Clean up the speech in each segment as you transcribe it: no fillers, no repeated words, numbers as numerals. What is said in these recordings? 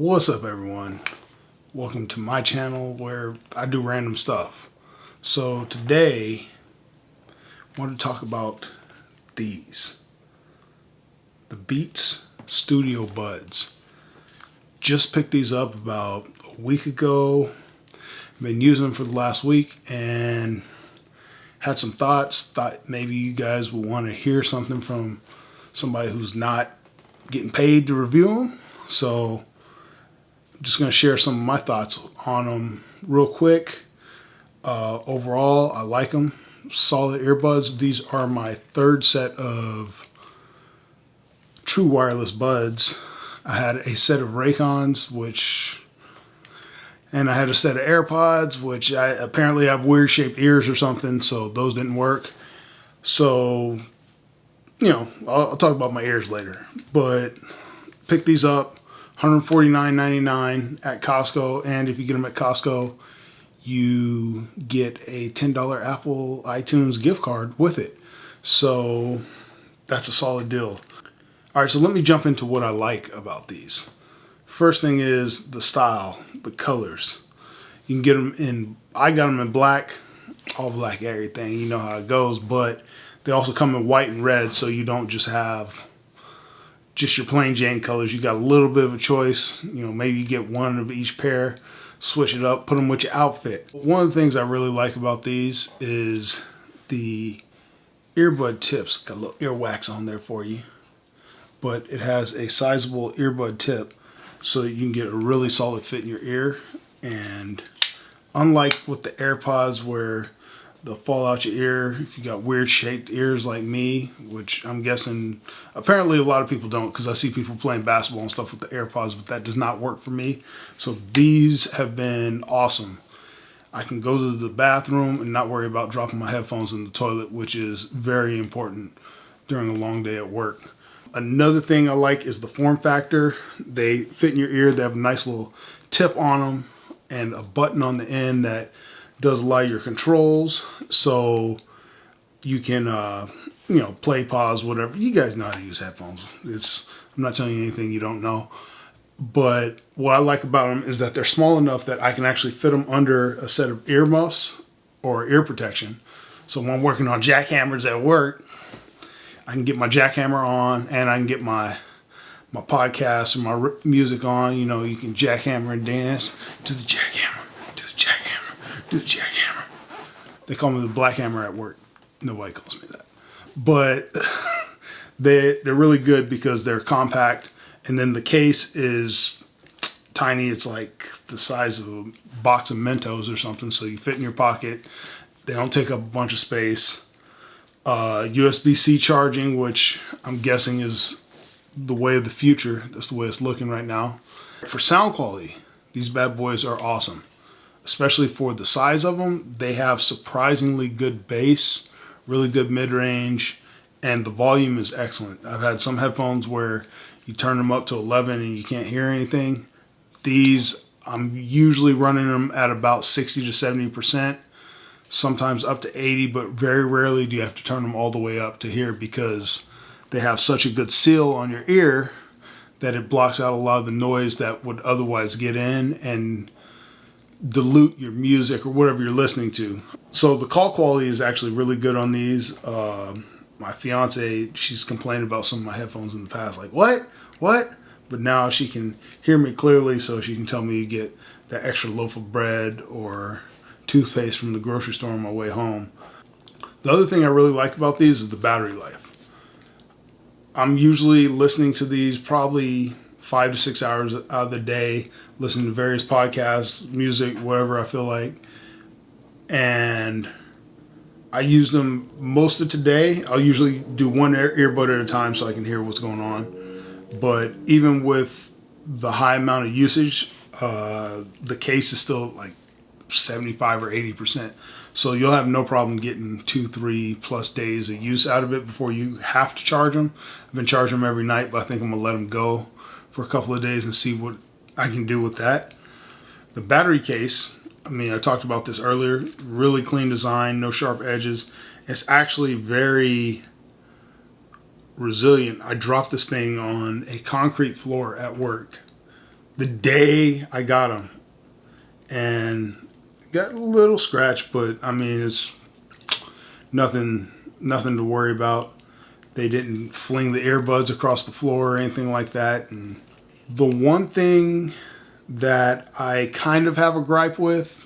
What's up, everyone? Welcome to my channel where I do random stuff. So today I want to talk about these, the Beats Studio Buds. Just picked these up about a week ago. Been using them for the last week and had some thoughts. Thought maybe you guys would want to hear something from somebody who's not getting paid to review them. So I'm just going to share some of my thoughts on them real quick. Overall, I like them. Solid earbuds. These are my third set of true wireless buds. I had a set of Raycons, and I had a set of AirPods, which apparently have weird shaped ears or something, so those didn't work. So, I'll talk about my ears later. But pick these up, $149.99 at Costco, and if you get them at Costco, you get a $10 Apple iTunes gift card with it. So that's a solid deal. All right, so let me jump into what I like about these. First thing is the style, the colors. You can get them in, I got them in black, all black, everything, you know how it goes, but they also come in white and red, so you don't just have just your plain Jane colors. You got a little bit of a choice. Maybe you get one of each pair, switch it up, put them with your outfit. One of the things I really like about these is the earbud tips. Got a little earwax on there for you, but it has a sizable earbud tip so that you can get a really solid fit in your ear. And unlike with the AirPods where they'll fall out your ear if you got weird shaped ears like me, which I'm guessing apparently a lot of people don't, because I see people playing basketball and stuff with the AirPods, but that does not work for me. So these have been awesome. I can go to the bathroom and not worry about dropping my headphones in the toilet, which is very important during a long day at work. Another thing I like is the form factor. They fit in your ear. They have a nice little tip on them and a button on the end that does a lot of your controls. So you can, play, pause, whatever. You guys know how to use headphones. I'm not telling you anything you don't know. But what I like about them is that they're small enough that I can actually fit them under a set of earmuffs or ear protection. So when I'm working on jackhammers at work, I can get my jackhammer on and I can get my podcast or my music on. You can jackhammer and dance. Do the jackhammer, do the jackhammer, do the jackhammer. They call me the black hammer at work. Nobody calls me that. But they're really good because they're compact, and then the case is tiny. It's like the size of a box of Mentos or something, so you fit in your pocket. They don't take up a bunch of space. USB-C charging, which I'm guessing is the way of the future. That's the way it's looking right now. For sound quality, these bad boys are awesome, especially for the size of them. They have surprisingly good bass, really good mid-range, and the volume is excellent. I've had some headphones where you turn them up to 11 and you can't hear anything. These, I'm usually running them at about 60 to 70%. Sometimes up to 80, but very rarely do you have to turn them all the way up to hear, because they have such a good seal on your ear that it blocks out a lot of the noise that would otherwise get in and dilute your music or whatever you're listening to. So the call quality is actually really good on these. My fiance, she's complained about some of my headphones in the past, like, what? But now she can hear me clearly, so she can tell me to get that extra loaf of bread or toothpaste from the grocery store on my way home. The other thing I really like about these is the battery life. I'm usually listening to these probably 5 to 6 hours out of the day, listening to various podcasts, music, whatever I feel like. And I use them most of today. I'll usually do one earbud at a time so I can hear what's going on. But even with the high amount of usage, the case is still like 75 or 80%. So you'll have no problem getting 2-3 plus days of use out of it before you have to charge them. I've been charging them every night, but I think I'm gonna let them go for a couple of days and see what I can do with that. The battery case, I talked about this earlier, really clean design, no sharp edges. It's actually very resilient. I dropped this thing on a concrete floor at work the day I got them, and got a little scratch, but I mean, it's nothing to worry about. They didn't fling the earbuds across the floor or anything like that. And the one thing that I kind of have a gripe with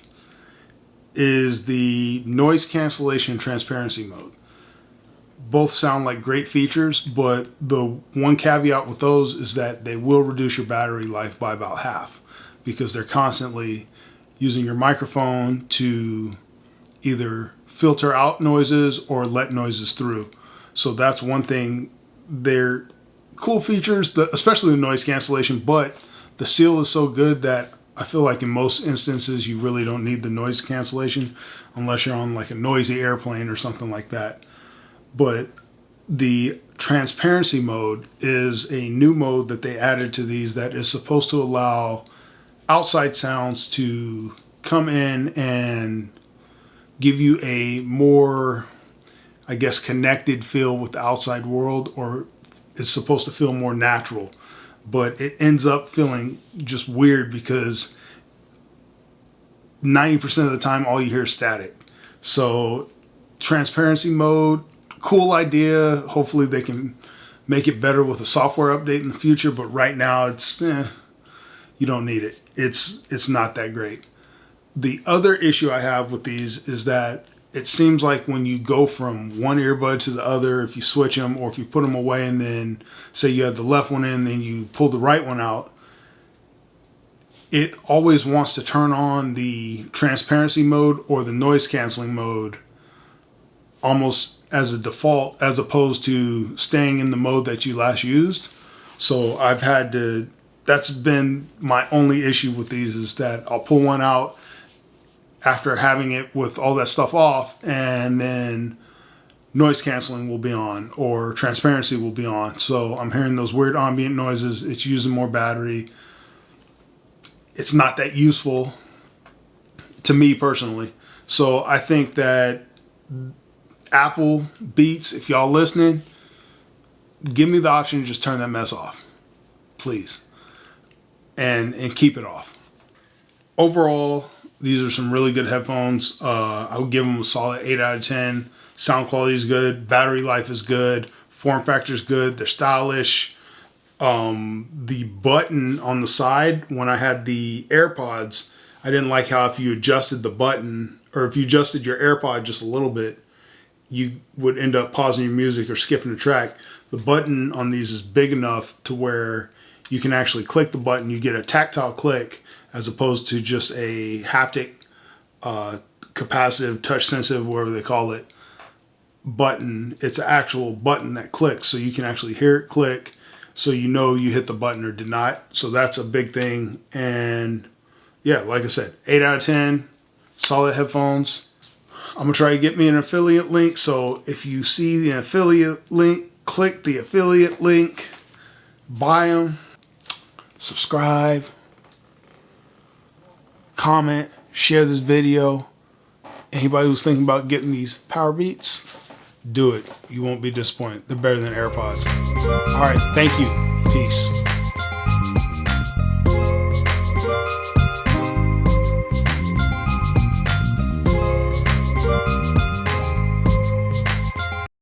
is the noise cancellation and transparency mode. Both sound like great features, but the one caveat with those is that they will reduce your battery life by about half, because they're constantly using your microphone to either filter out noises or let noises through. So that's one thing. They're cool features, especially the noise cancellation, but the seal is so good that I feel like in most instances you really don't need the noise cancellation unless you're on like a noisy airplane or something like that. But the transparency mode is a new mode that they added to these that is supposed to allow outside sounds to come in and give you a more, I guess, connected feel with the outside world, or it's supposed to feel more natural. But it ends up feeling just weird because 90% of the time all you hear is static. So transparency mode, cool idea. Hopefully they can make it better with a software update in the future, but right now it's you don't need it. It's not that great. The other issue I have with these is that it seems like when you go from one earbud to the other, if you switch them or if you put them away and then say you had the left one in, then you pull the right one out, it always wants to turn on the transparency mode or the noise canceling mode almost as a default, as opposed to staying in the mode that you last used. So that's been my only issue with these, is that I'll pull one out after having it with all that stuff off, and then noise canceling will be on or transparency will be on. So I'm hearing those weird ambient noises. It's using more battery. It's not that useful to me personally. So I think that Apple, Beats, if y'all listening, give me the option to just turn that mess off, please, and keep it off. Overall, these are some really good headphones. I would give them a solid 8 out of 10. Sound quality is good. Battery life is good. Form factor is good. They're stylish. The button on the side, when I had the AirPods, I didn't like how if you adjusted the button, or if you adjusted your AirPod just a little bit, you would end up pausing your music or skipping a track. The button on these is big enough to where you can actually click the button. You get a tactile click as opposed to just a haptic, capacitive, touch sensitive, whatever they call it, button. It's an actual button that clicks, so you can actually hear it click, so you know you hit the button or did not. So that's a big thing. And yeah, like I said, 8 out of 10, solid headphones. I'm gonna try to get me an affiliate link. So if you see the affiliate link, click the affiliate link, buy them, subscribe, comment, share this video. Anybody who's thinking about getting these Power Beats, do it. You won't be disappointed. They're better than AirPods. All right, thank you. Peace.